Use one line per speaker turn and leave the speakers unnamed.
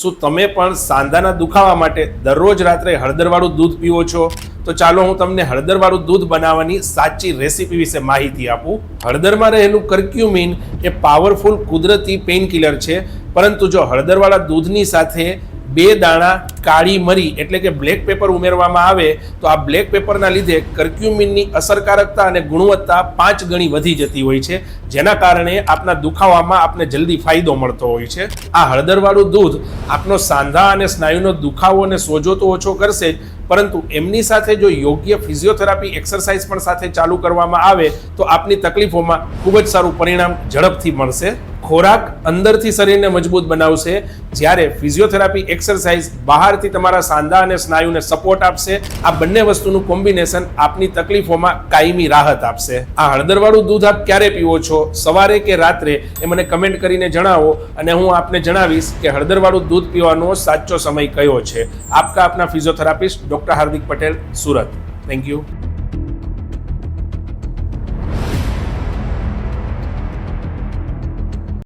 શું તમે પણ સાંધાના દુખાવા માટે દરરોજ રાત્રે હળદરવાળું દૂધ પીવો છો? તો ચાલો હું તમને હળદરવાળું દૂધ બનાવવાની સાચી રેસીપી વિશે માહિતી આપું. હળદરમાં રહેલું કર્ક્યુમિન એ પાવરફુલ કુદરતી પેઇનકિલર છે, પરંતુ જો હળદરવાળા દૂધની સાથે 2 દાણા કાળી મરી એટલે કે બ્લેક પેપર ઉમેરવામાં આવે તો આ બ્લેક પેપરના લીધે કર્ક્યુમિનની અસરકારકતા અને ગુણવત્તા 5 ગણી વધી જતી હોય છે, જેના કારણે આપના દુખાવામાં આપને જલ્દી ફાયદો મળતો હોય છે. આ હળદરવાળું દૂધ આપનો સાંધા અને સ્નાયુનો દુખાવો અને સોજો તો ઓછો કરશે જ, પરંતુ એમની સાથે જો યોગ્ય ફિઝિયોથેરાપી એક્સરસાઇઝ પણ સાથે ચાલુ કરવામાં આવે તો આપની તકલીફોમાં ખૂબ જ સારું પરિણામ ઝડપથી મળશે. ખોરાક અંદરથી શરીરને મજબૂત બનાવશે, જ્યારે ફિઝિયોથેરાપી એક્સરસાઇઝ બહારથી તમારા સાંધા અને સ્નાયુને સપોર્ટ આપશે. આ બંને વસ્તુનું કોમ્બિનેશન આપની તકલીફોમાં કાયમી રાહત આપશે. આ હળદરવાળું દૂધ આપ ક્યારે પીવો છો, સવારે કે રાત્રે, એ મને કમેન્ટ કરીને જણાવો અને હું આપને જણાવીશ કે હળદરવાળું દૂધ પીવાનો સાચો સમય કયો છે. આપના physiotherapist doctor Hardik Patel, Surat. Thank you.